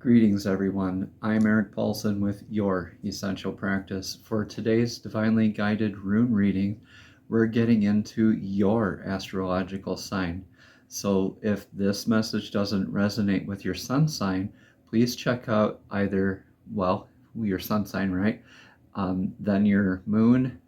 Greetings, everyone. I'm Eric Paulson with Your Essential Practice. For today's divinely guided rune reading, we're getting into your astrological sign. So if this message doesn't resonate with your sun sign, please check out either, your sun sign, right? Then your moon,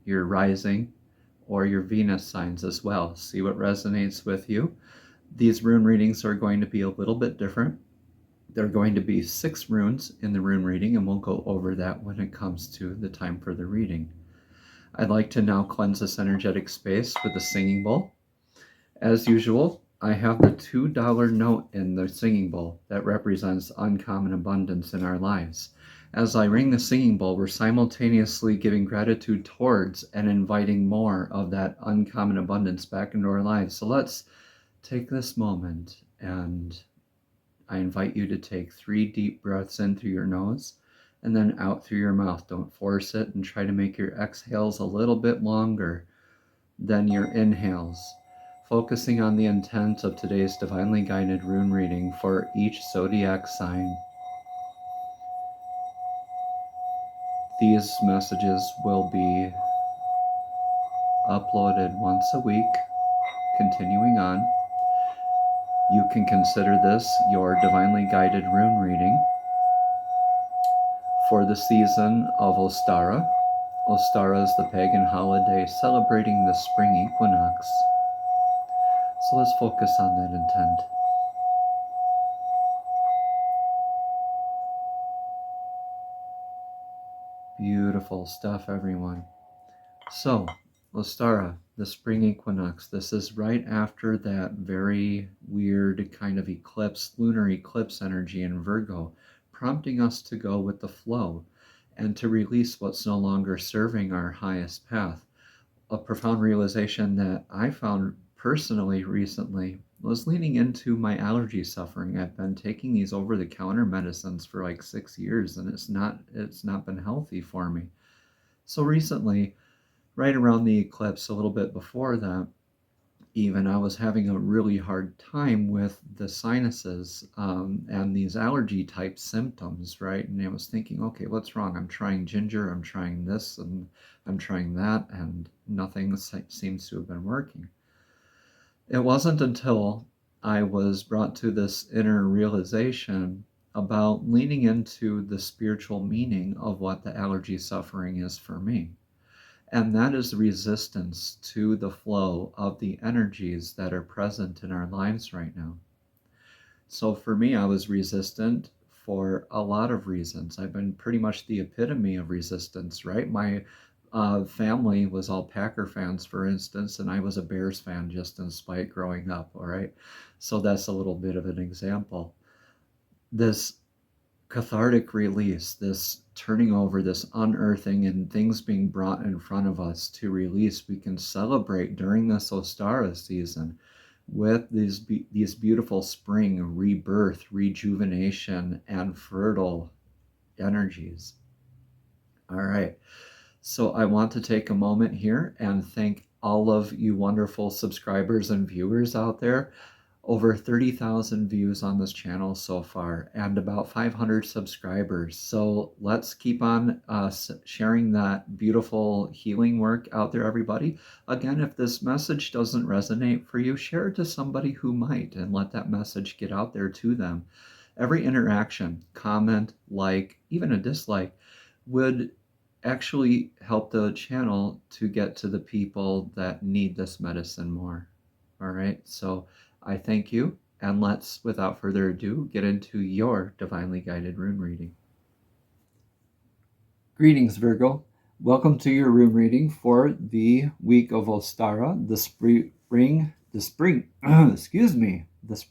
your rising, or your Venus signs as well. See what resonates with you. These rune readings are going to be a little bit different. There are going to be 6 runes in the rune reading, and we'll go over that when it comes to the time for the reading. I'd like to now cleanse this energetic space with a singing bowl. As usual, I have the $2 note in the singing bowl that represents uncommon abundance in our lives. As I ring the singing bowl, we're simultaneously giving gratitude towards and inviting more of that uncommon abundance back into our lives. So let's take this moment, and I invite you to take 3 deep breaths in through your nose and then out through your mouth. Don't force it, and try to make your exhales a little bit longer than your inhales, focusing on the intent of today's divinely guided rune reading for each zodiac sign. These messages will be uploaded once a week, continuing on. You can consider this your divinely guided rune reading for the season of Ostara. Ostara is the pagan holiday celebrating the Spring Equinox. So let's focus on that intent. Beautiful stuff, everyone. So, Ostara, the Spring Equinox, this is right after that very weird kind of eclipse, lunar eclipse energy in Virgo, prompting us to go with the flow and to release what's no longer serving our highest path. A profound realization that I found personally recently was leaning into my allergy suffering. I've been taking these over-the-counter medicines for like 6 years, and it's not been healthy for me. So recently, right around the eclipse, a little bit before that, even, I was having a really hard time with the sinuses and these allergy type symptoms, right? And I was thinking, okay, what's wrong? I'm trying ginger, I'm trying this, and I'm trying that, and nothing seems to have been working. It wasn't until I was brought to this inner realization about leaning into the spiritual meaning of what the allergy suffering is for me. And that is resistance to the flow of the energies that are present in our lives right now. So for me, I was resistant for a lot of reasons. I've been pretty much the epitome of resistance, right? My family was all Packer fans, for instance, and I was a Bears fan just in spite growing up, all right? So that's a little bit of an example. This cathartic release, this turning over, this unearthing, and things being brought in front of us to release, we can celebrate during this Ostara season with these beautiful spring rebirth, rejuvenation, and fertile energies. All right. So I want to take a moment here and thank all of you wonderful subscribers and viewers out there. Over 30,000 views on this channel so far, and about 500 subscribers. So let's keep on sharing that beautiful healing work out there, everybody. Again, if this message doesn't resonate for you, share it to somebody who might, and let that message get out there to them. Every interaction, comment, like, even a dislike, would actually help the channel to get to the people that need this medicine more. All right, so I thank you, and let's, without further ado, get into your divinely guided rune reading. Greetings, Virgo. Welcome to your rune reading for the week of Ostara, the Spring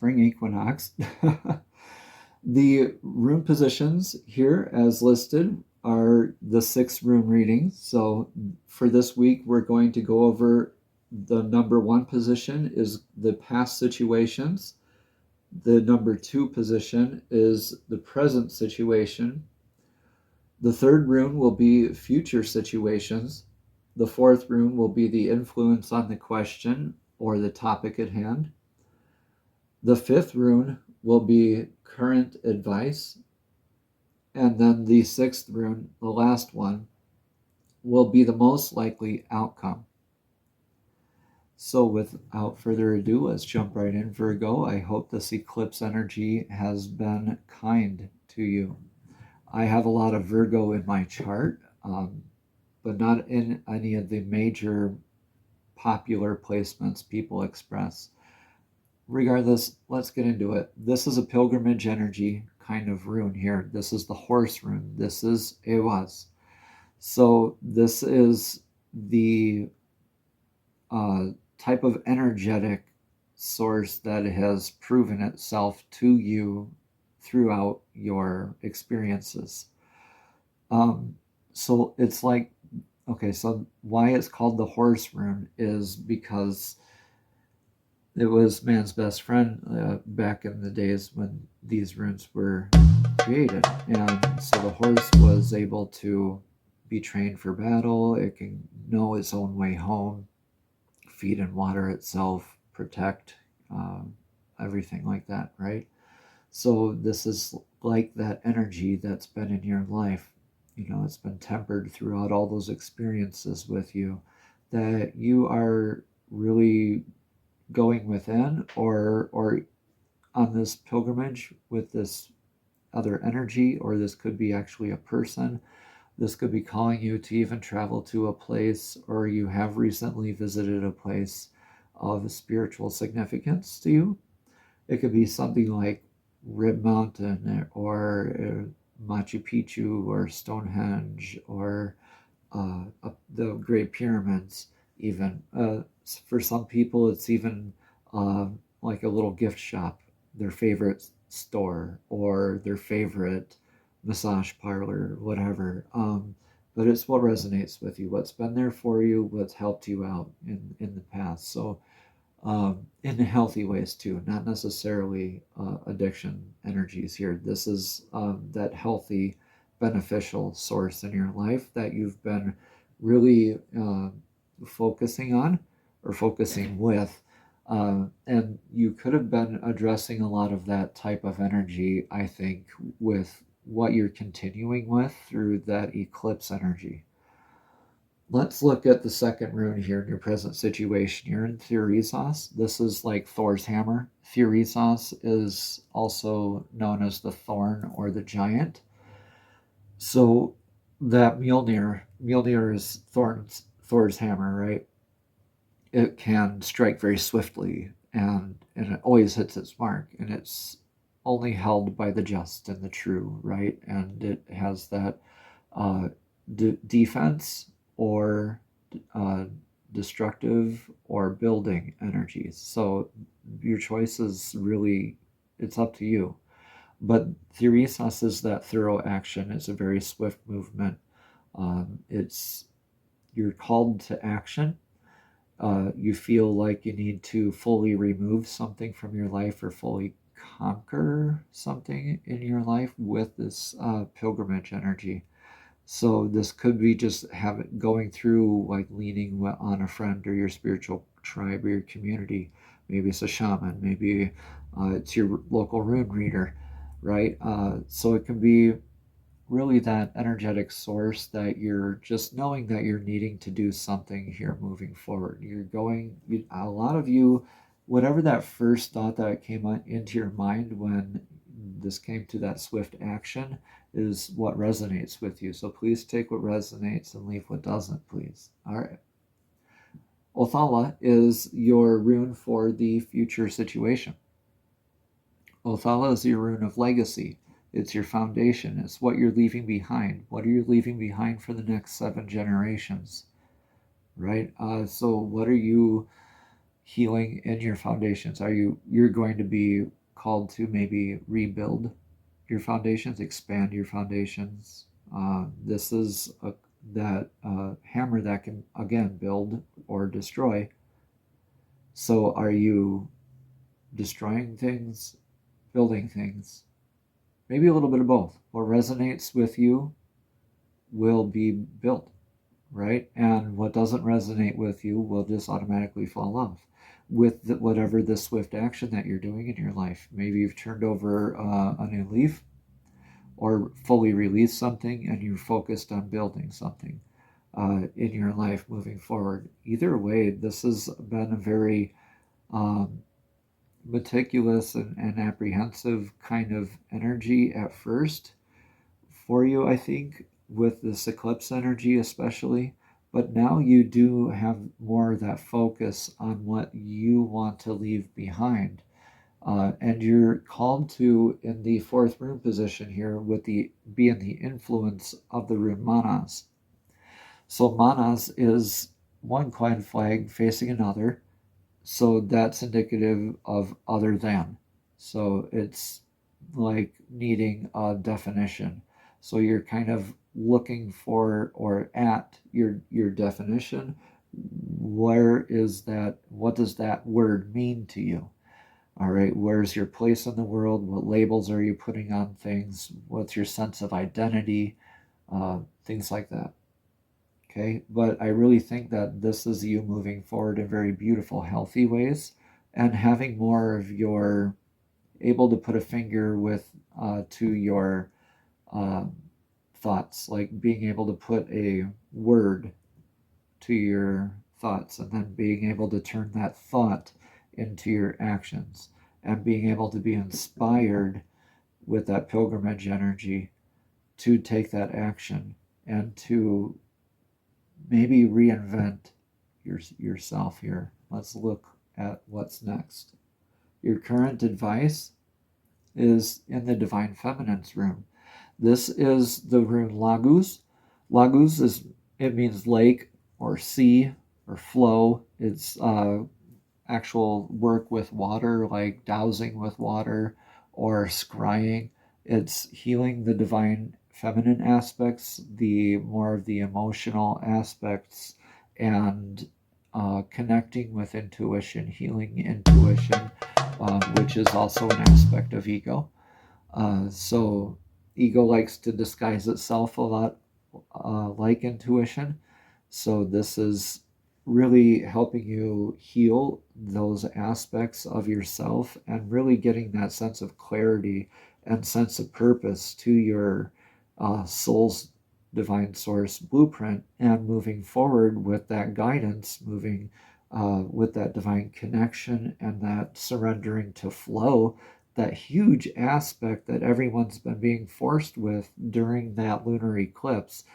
Equinox. The rune positions here, as listed, are the 6 rune readings. So for this week, we're going to go over the number 1 position is the past situations. The number 2 position is the present situation. The 3rd rune will be future situations. The 4th rune will be the influence on the question or the topic at hand. The 5th rune will be current advice. And then the sixth rune, the last one, will be the most likely outcome. So without further ado, let's jump right in, Virgo. I hope this eclipse energy has been kind to you. I have a lot of Virgo in my chart, but not in any of the major popular placements people express. Regardless, let's get into it. This is a pilgrimage energy kind of rune here. This is the horse rune. This is Ewas. So this is the type of energetic source that has proven itself to you throughout your experiences. So it's like, okay, so why it's called the horse rune is because it was man's best friend back in the days when these runes were created. And so the horse was able to be trained for battle. It can know its own way home, feed and water itself, protect, everything like that, right? So this is like that energy that's been in your life. You know, it's been tempered throughout all those experiences with you, that you are really going within, or on this pilgrimage with this other energy, or this could be actually a person. This could be calling you to even travel to a place, or you have recently visited a place of spiritual significance to you. It could be something like Rib Mountain, or Machu Picchu, or Stonehenge, or the Great Pyramids, even. For some people, it's even like a little gift shop, their favorite store, or their favorite massage parlor, whatever. But it's what resonates with you, what's been there for you, what's helped you out in the past. So in healthy ways too, not necessarily addiction energies here. This is that healthy, beneficial source in your life that you've been really focusing on or focusing with. And you could have been addressing a lot of that type of energy, I think, with what you're continuing with through that eclipse energy. Let's look at the second rune here in your present situation. You're in Theoresos. This is like Thor's hammer. Theoresos is also known as the thorn or the giant. So that Mjolnir is Thor's hammer, right? It can strike very swiftly, and it always hits its mark, and it's only held by the just and the true, right? And it has that defense or destructive or building energies. So your choice is really, it's up to you. But Theoresos is that thorough action. It's a very swift movement. You're called to action. You feel like you need to fully remove something from your life or fully conquer something in your life with this pilgrimage energy. So this could be just going through, like leaning on a friend or your spiritual tribe or your community. Maybe it's a shaman. Maybe it's your local rune reader, right? So it can be really that energetic source that you're just knowing that you're needing to do something here moving forward. A lot of you, whatever that first thought that came into your mind when this came to that swift action, is what resonates with you. So please take what resonates and leave what doesn't, please. All right. Othala is your rune for the future situation. Othala is your rune of legacy. It's your foundation. It's what you're leaving behind. What are you leaving behind for the next 7 generations? Right? So what are you healing in your foundations? You're going to be called to maybe rebuild your foundations, expand your foundations. This is that hammer that can, again, build or destroy. So are you destroying things, building things? Maybe a little bit of both. What resonates with you will be built, right? And what doesn't resonate with you will just automatically fall off. with whatever the swift action that you're doing in your life. Maybe you've turned over a new leaf or fully released something and you're focused on building something in your life moving forward. Either way, this has been a very meticulous and apprehensive kind of energy at first for you, I think, with this eclipse energy especially. But now you do have more of that focus on what you want to leave behind. And you're called to, in the fourth rune position here, with the being the influence of the rune Manas. So Manas is one clan flag facing another. So that's indicative of other than. So it's like needing a definition. So you're kind of looking for or at your definition. Where is that? What does that word mean to you? All right, where's your place in the world? What labels are you putting on things? What's your sense of identity? Things like that. Okay, but I really think that this is you moving forward in very beautiful, healthy ways and having more of your able to put a finger with to your thoughts, like being able to put a word to your thoughts and then being able to turn that thought into your actions and being able to be inspired with that pilgrimage energy to take that action and to maybe reinvent yourself here. Let's look at what's next. Your current advice is in the Divine Feminine's rune. This is the rune Laguz. Laguz it means lake or sea or flow. It's actual work with water, like dowsing with water or scrying. It's healing the divine feminine aspects, the more of the emotional aspects, and connecting with intuition, healing intuition, which is also an aspect of ego. So ego likes to disguise itself a lot like intuition. So this is really helping you heal those aspects of yourself and really getting that sense of clarity and sense of purpose to your soul's divine source blueprint and moving forward with that guidance, moving with that divine connection and that surrendering to flow, that huge aspect that everyone's been being forced with during that lunar eclipse,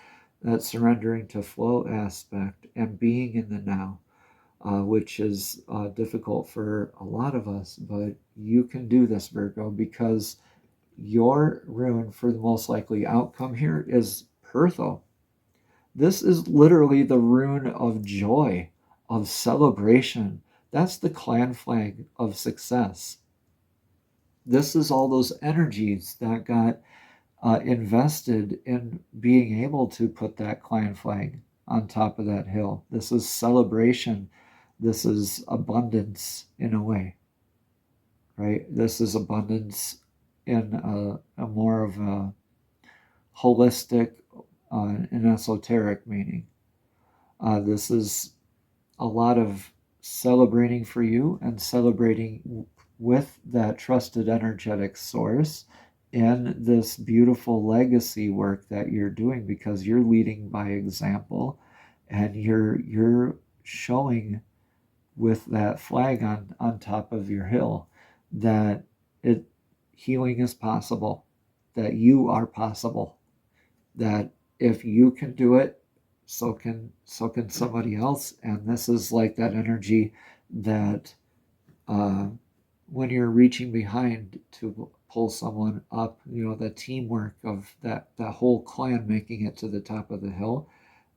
that surrendering to flow aspect and being in the now, which is difficult for a lot of us, but you can do this, Virgo, because your rune for the most likely outcome here is Pertho. This is literally the rune of joy, of celebration. That's the clan flag of success. This is all those energies that got invested in being able to put that clan flag on top of that hill. This is celebration. This is abundance in a way, right? This is abundance in a more of a holistic and esoteric meaning. This is a lot of celebrating for you and celebrating with that trusted energetic source in this beautiful legacy work that you're doing, because you're leading by example and you're showing with that flag on top of your hill that healing is possible, that you are possible, that if you can do it, so can somebody else. And this is like that energy that when you're reaching behind to pull someone up, the teamwork of that whole clan making it to the top of the hill,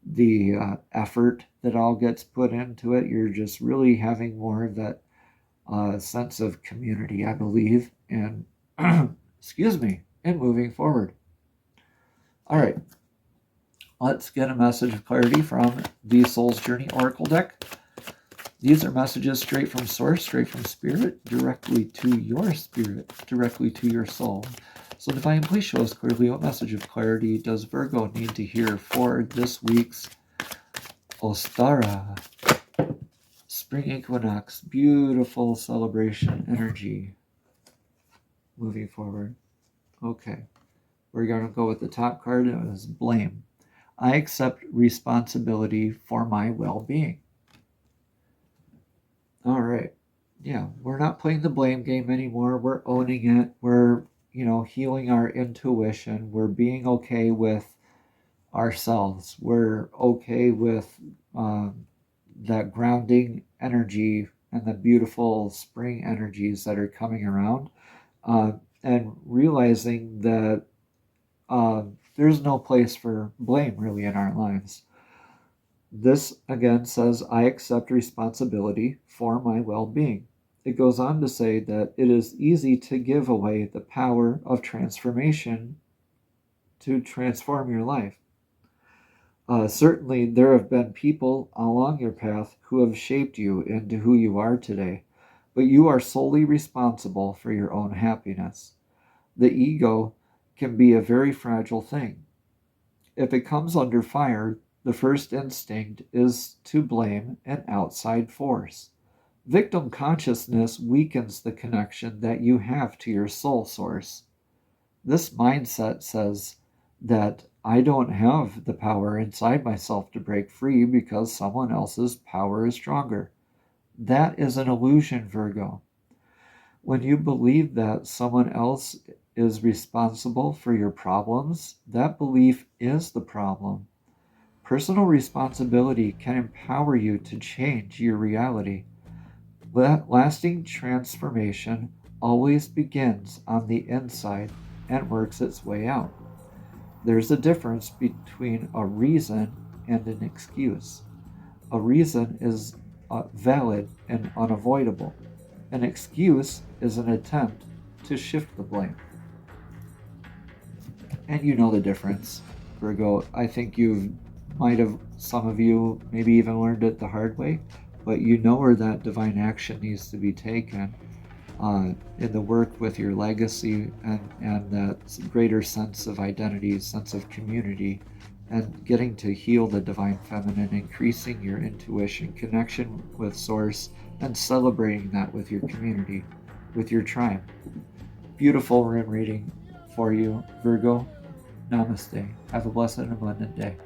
the effort that all gets put into it, you're just really having more of that sense of community, I believe, and excuse me, and moving forward. All right, let's get a message of clarity from the Soul's Journey Oracle deck. These are messages straight from Source, straight from Spirit, directly to your spirit, directly to your soul. So Divine, please show us clearly what message of clarity does Virgo need to hear for this week's Ostara Spring Equinox, beautiful celebration energy. Moving forward. Okay. We're going to go with the top card. It was blame. I accept responsibility for my well-being. All right. Yeah, we're not playing the blame game anymore. We're owning it. We're, healing our intuition. We're being okay with ourselves. We're okay with that grounding energy and the beautiful spring energies that are coming around, and realizing that there's no place for blame really in our lives. This again says, I accept responsibility for my well-being. It goes on to say that it is easy to give away the power of transformation to transform your life. Certainly, there have been people along your path who have shaped you into who you are today, but you are solely responsible for your own happiness. The ego can be a very fragile thing. If it comes under fire, the first instinct is to blame an outside force. Victim consciousness weakens the connection that you have to your soul source. This mindset says that I don't have the power inside myself to break free because someone else's power is stronger. That is an illusion, Virgo. When you believe that someone else is responsible for your problems, that belief is the problem. Personal responsibility can empower you to change your reality. Lasting transformation always begins on the inside and works its way out. There's a difference between a reason and an excuse. A reason is valid and unavoidable. An excuse is an attempt to shift the blame. And you know the difference, Virgo. I think some of you maybe even learned it the hard way, but you know where that divine action needs to be taken in the work with your legacy and that greater sense of identity, sense of community, and getting to heal the divine feminine, increasing your intuition, connection with source, and celebrating that with your community, with your tribe. Beautiful rune reading for you, Virgo. Namaste. Have a blessed and abundant day.